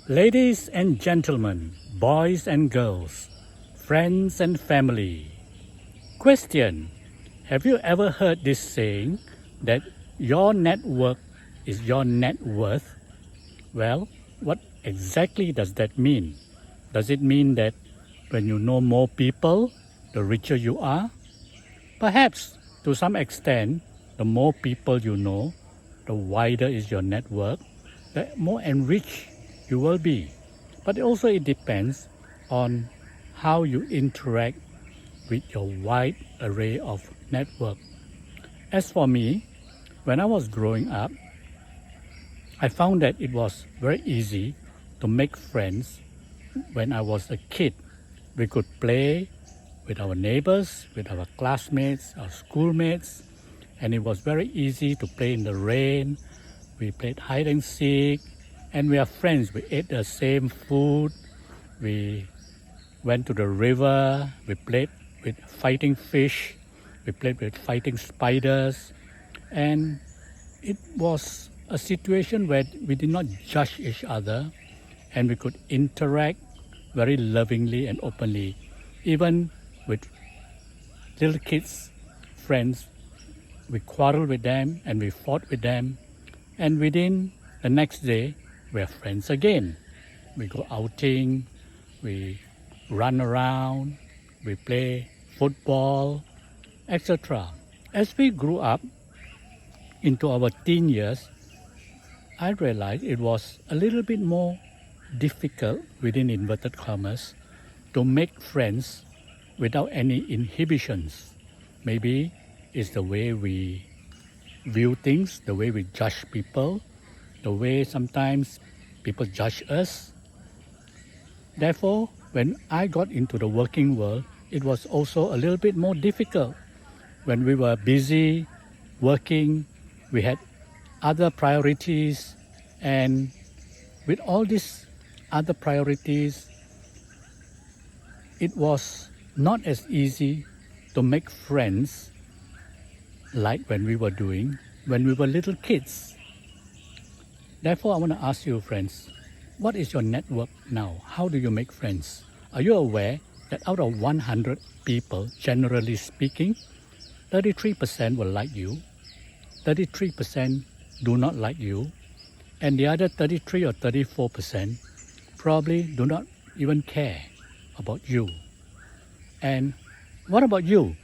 Ladies and gentlemen, boys and girls, friends and family. Question: have you ever heard this saying that your network is your net worth? Well, what exactly does that mean? Does it mean that when you know more people, the richer you are? Perhaps to some extent, the more people you know, the wider is your network, the more enriched you will be. But also it depends on how you interact with your wide array of network. As for me, when I was growing up, I found that it was very easy to make friends when I was a kid. We could play with our neighbors, with our classmates, our schoolmates, and it was very easy to play in the rain. We played hide and seek, and we are friends. We ate the same food. We went to the river. We played with fighting fish. We played with fighting spiders. And it was a situation where we did not judge each other, and we could interact very lovingly and openly. Even with little kids, friends, we quarreled with them and we fought with them. And within the next day, we are friends again. We go outing, we run around, we play football, etc. As we grew up into our teen years, I realized it was a little bit more difficult, within inverted commas, to make friends without any inhibitions. Maybe it's the way we view things, the way we judge people, the way sometimes people judge us. Therefore, when I got into the working world, it was also a little bit more difficult. When we were busy working, we had other priorities, and with all these other priorities, it was not as easy to make friends like when we were doing when we were little kids. Therefore, I want to ask you, friends, what is your network now? How do you make friends? Are you aware that out of 100 people, generally speaking, 33% will like you, 33% do not like you, and the other 33 or 34% probably do not even care about you. And what about you?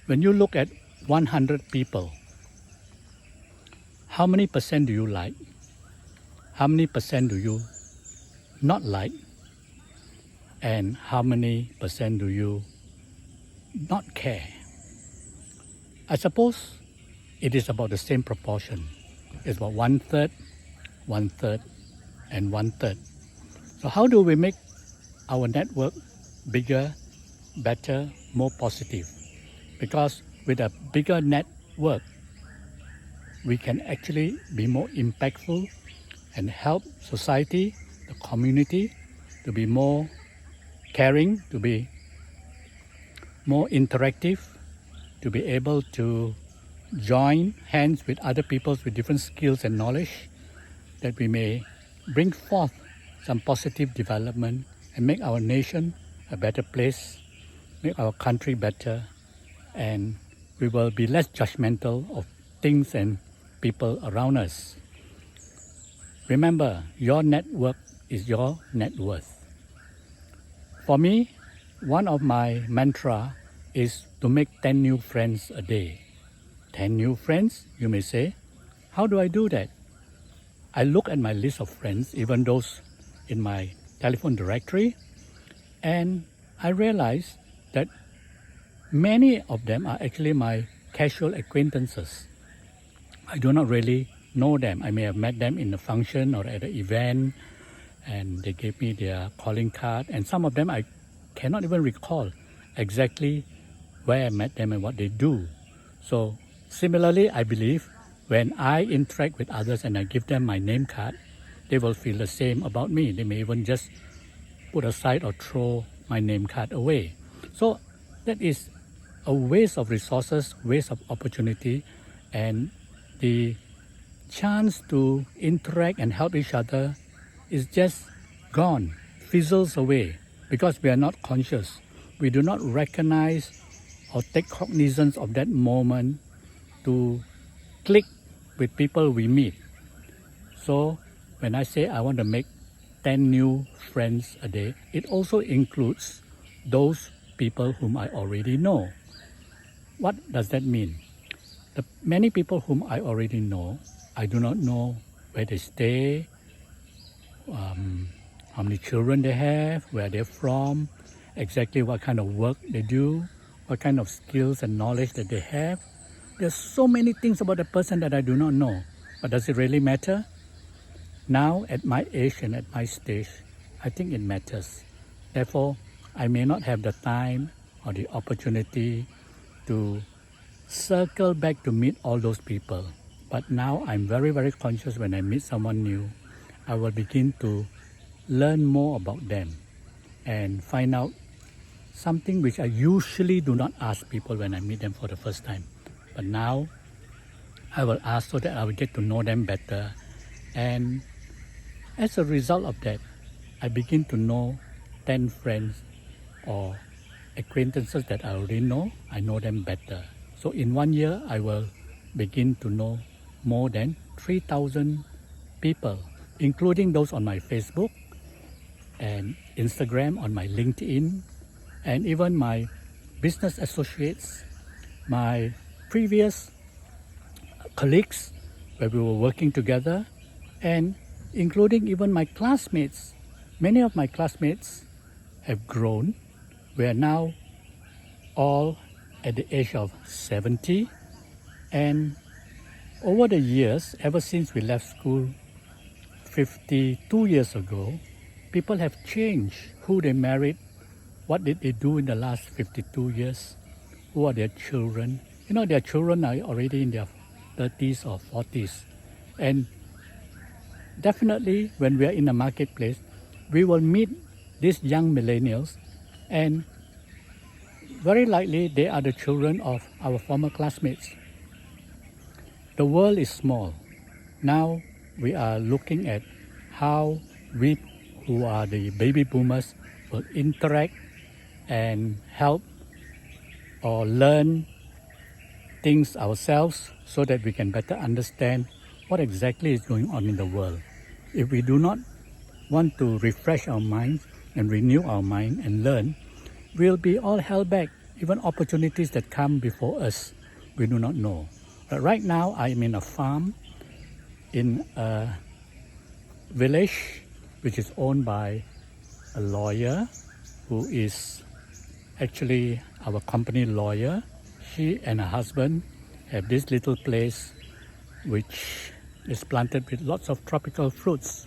When you look at 100 people, how many percent do you like? How many percent do you not like? And how many percent do you not care? I suppose it is about the same proportion. It's about 1/3, 1/3, and 1/3. So how do we make our network bigger, better, more positive? Because with a bigger network, we can actually be more impactful and help society, the community, to be more caring, to be more interactive, to be able to join hands with other people with different skills and knowledge, that we may bring forth some positive development and make our nation a better place, make our country better, and we will be less judgmental of things and people around us. Remember, your network is your net worth. For me, one of my mantra is to make 10 new friends a day. 10 new friends, you may say. How do I do that? I look at my list of friends, even those in my telephone directory, and I realize that many of them are actually my casual acquaintances. I do not really know them. I may have met them in a function or at an event, and they gave me their calling card, and some of them I cannot even recall exactly where I met them and what they do. So similarly, I believe when I interact with others and I give them my name card, they will feel the same about me. They may even just put aside or throw my name card away. So that is a waste of resources, waste of opportunity, and the chance to interact and help each other is just gone, fizzles away, because we are not conscious. We do not recognize or take cognizance of that moment to click with people we meet. So when I say I want to make 10 new friends a day, it also includes those people whom I already know. What does that mean? The many people whom I already know, I do not know where they stay, how many children they have, where they're from, exactly what kind of work they do, what kind of skills and knowledge that they have. There's so many things about a person that I do not know. But does it really matter? Now, at my age and at my stage, I think it matters. Therefore, I may not have the time or the opportunity to circle back to meet all those people. But now I'm very, very conscious when I meet someone new. I will begin to learn more about them and find out something which I usually do not ask people when I meet them for the first time. But now I will ask so that I will get to know them better. And as a result of that, I begin to know 10 friends or acquaintances that I already know. I know them better. So in 1 year, I will begin to know more than 3,000 people, including those on my Facebook and Instagram, on my LinkedIn, and even my business associates, my previous colleagues where we were working together, and including even my classmates. Many of my classmates have grown. We are now all at the age of 70, and over the years, ever since we left school 52 years ago, people have changed. Who they married, what did they do in the last 52 years, who are their children. You know, their children are already in their 30s or 40s. And definitely when we are in the marketplace, we will meet these young millennials, and very likely they are the children of our former classmates. The world is small. Now we are looking at how we who are the baby boomers will interact and help or learn things ourselves so that we can better understand what exactly is going on in the world. If we do not want to refresh our minds and renew our mind and learn, we'll be all held back. Even opportunities that come before us, we do not know. But right now, I'm in a farm in a village which is owned by a lawyer who is actually our company lawyer. She and her husband have this little place which is planted with lots of tropical fruits,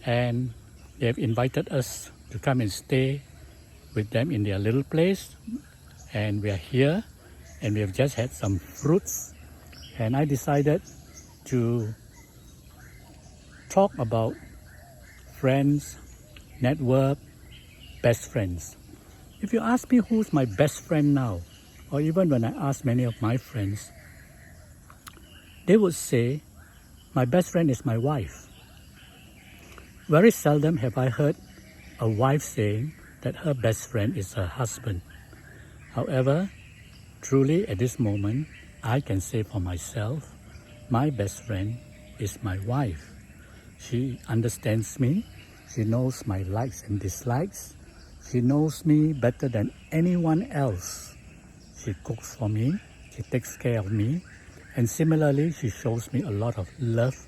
and they have invited us to come and stay with them in their little place. And we are here and we have just had some fruits, and I decided to talk about friends, network, best friends. If you ask me who's my best friend now, or even when I ask many of my friends, they would say my best friend is my wife. Very seldom have I heard a wife saying that her best friend is her husband. However, truly at this moment, I can say for myself, my best friend is my wife. She understands me. She knows my likes and dislikes. She knows me better than anyone else. She cooks for me. She takes care of me. And similarly, she shows me a lot of love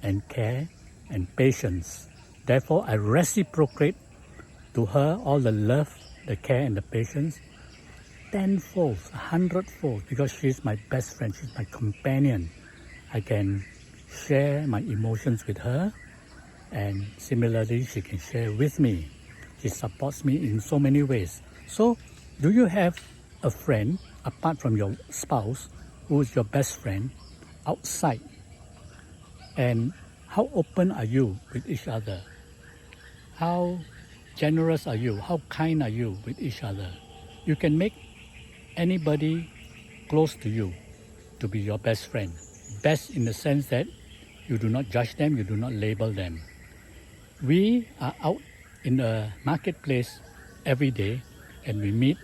and care and patience. Therefore, I reciprocate to her all the love, the care, and the patience tenfold, 100-fold, because she's my best friend. She's my companion. I can share my emotions with her, and similarly, she can share with me. She supports me in so many ways. So, do you have a friend apart from your spouse who is your best friend outside? And how open are you with each other? How generous are you? How kind are you with each other? You can make anybody close to you to be your best friend. Best in the sense that you do not judge them, you do not label them. We are out in the marketplace every day and we meet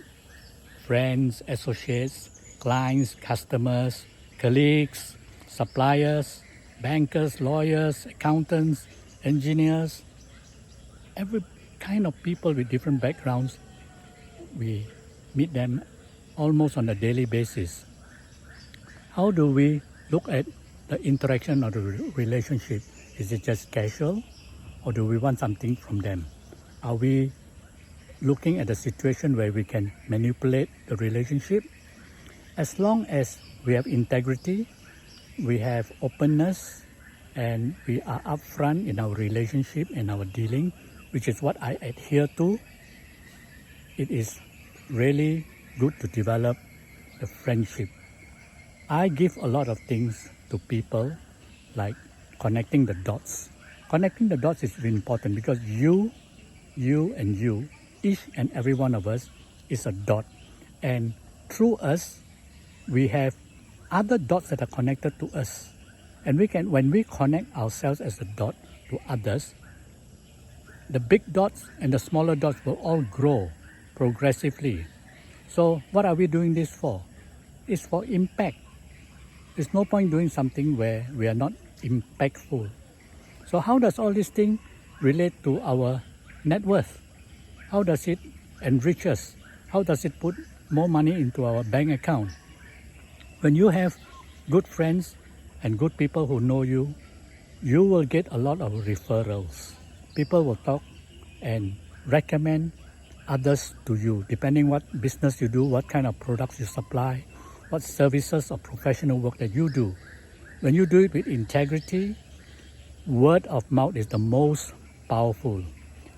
friends, associates, clients, customers, colleagues, suppliers, bankers, lawyers, accountants, engineers, every kind of people with different backgrounds. We meet them almost on a daily basis. How do we look at the interaction or the relationship? Is it just casual or do we want something from them? Are we looking at a situation where we can manipulate the relationship? As long as we have integrity, we have openness, and we are upfront in our relationship and our dealing, which is what I adhere to, it is really good to develop a friendship. I give a lot of things to people, like connecting the dots. Connecting the dots is really important because you, each and every one of us is a dot. And through us, we have other dots that are connected to us. And when we connect ourselves as a dot to others, the big dots and the smaller dots will all grow progressively. So what are we doing this for? It's for impact. There's no point doing something where we are not impactful. So how does all this thing relate to our net worth? How does it enrich us? How does it put more money into our bank account? When you have good friends and good people who know you, you will get a lot of referrals. People will talk and recommend others to you, depending what business you do, what kind of products you supply, what services or professional work that you do. When you do it with integrity, word of mouth is the most powerful.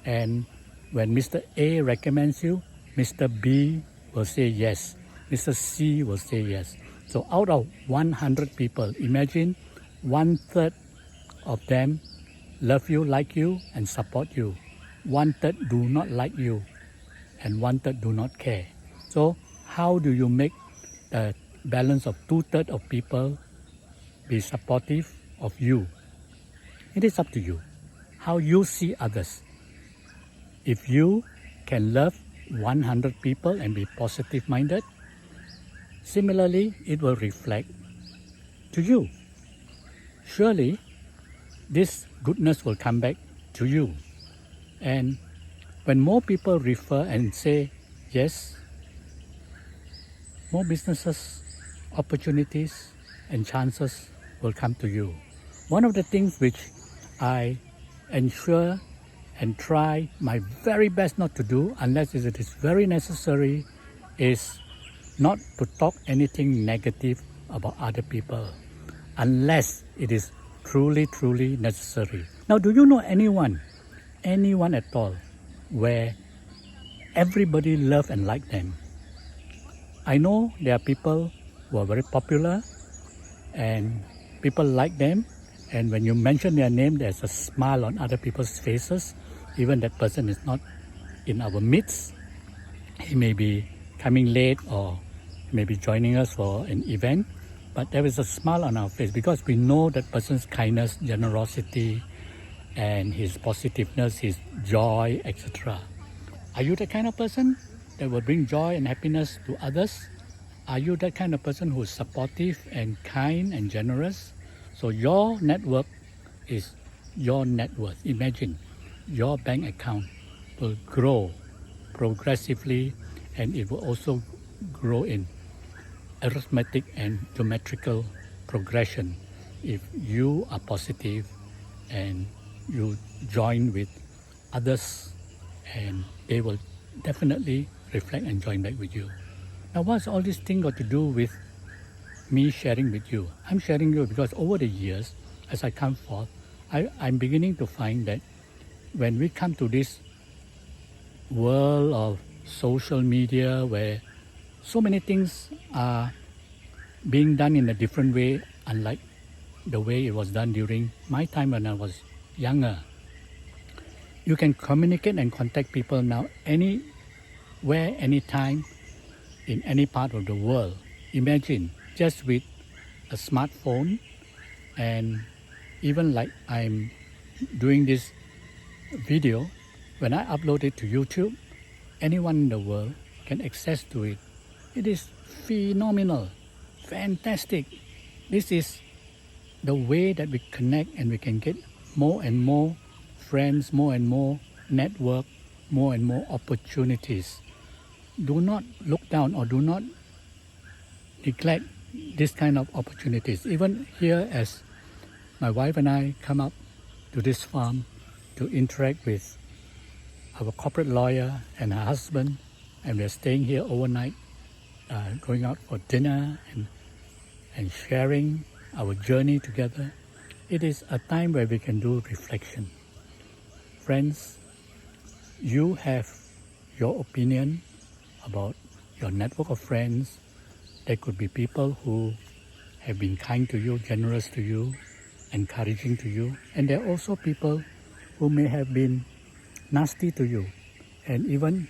And when Mr. A recommends you, Mr. B will say yes, Mr. C will say yes. So out of 100 people, imagine 1/3 of them love you, like you, and support you. 1/3 do not like you, and 1/3 do not care. So how do you make the balance of 2/3 of people be supportive of you? It is up to you, how you see others. If you can love 100 people and be positive-minded, similarly, it will reflect to you. Surely, this goodness will come back to you. And when more people refer and say yes, more businesses, opportunities, and chances will come to you. One of the things which I ensure and try my very best not to do, unless it is very necessary, is not to talk anything negative about other people, unless it is truly necessary. Now, do you know anyone at all, where everybody love and like them? I know there are people who are very popular and people like them, and when you mention their name, there's a smile on other people's faces. Even that person is not in our midst. He may be coming late or maybe joining us for an event, but there is a smile on our face because we know that person's kindness, generosity, and his positiveness, his joy, etc. Are you the kind of person that will bring joy and happiness to others? Are you that kind of person who is supportive and kind and generous? So your network is your net worth. Imagine your bank account will grow progressively, and it will also grow in arithmetic and geometrical progression if you are positive and you join with others, and they will definitely reflect and join back with you. Now, what's all this thing got to do with me sharing with you? I'm sharing you because over the years, as I come forth, I'm beginning to find that when we come to this world of social media where so many things are being done in a different way, unlike the way it was done during my time when I was younger. You can communicate and contact people now anywhere, anytime, in any part of the world. Imagine just with a smartphone, and even like I'm doing this video, when I upload it to YouTube, anyone in the world can access to it. It is phenomenal, fantastic. This is the way that we connect and we can get more and more friends, more and more network, more and more opportunities. Do not look down or do not neglect this kind of opportunities. Even here, as my wife and I come up to this farm to interact with our corporate lawyer and her husband, and we're staying here overnight, going out for dinner and sharing our journey together. It is a time where we can do reflection. Friends, you have your opinion about your network of friends. There could be people who have been kind to you, generous to you, encouraging to you. And there are also people who may have been nasty to you, and even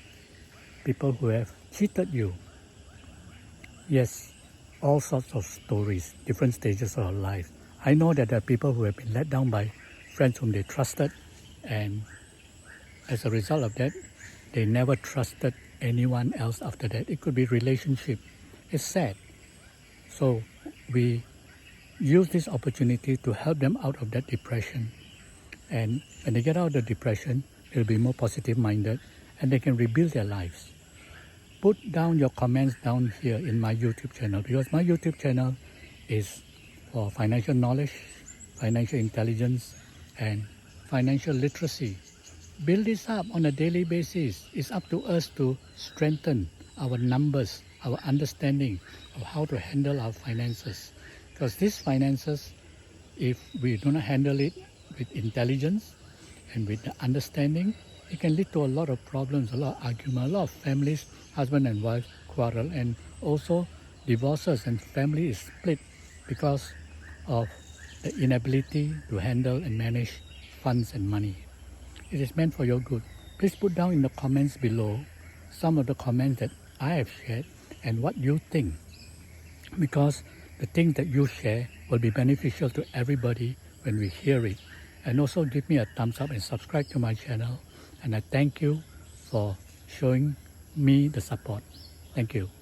people who have cheated you. Yes, all sorts of stories, different stages of our life. I know that there are people who have been let down by friends whom they trusted, and as a result of that, they never trusted anyone else after that. It could be relationship. It's sad. So we use this opportunity to help them out of that depression. And when they get out of the depression, they'll be more positive-minded and they can rebuild their lives. Put down your comments down here in my YouTube channel, because my YouTube channel is for financial knowledge, financial intelligence, and financial literacy. Build this up on a daily basis. It's up to us to strengthen our numbers, our understanding of how to handle our finances. Because these finances, if we do not handle it with intelligence and with the understanding, it can lead to a lot of problems, a lot of argument, a lot of families, husband and wife quarrel, and also divorces and family is split because of the inability to handle and manage funds and money. It is meant for your good. Please put down in the comments below some of the comments that I have shared and what you think, because the things that you share will be beneficial to everybody when we hear it. And also give me a thumbs up and subscribe to my channel. And I thank you for showing me the support. Thank you.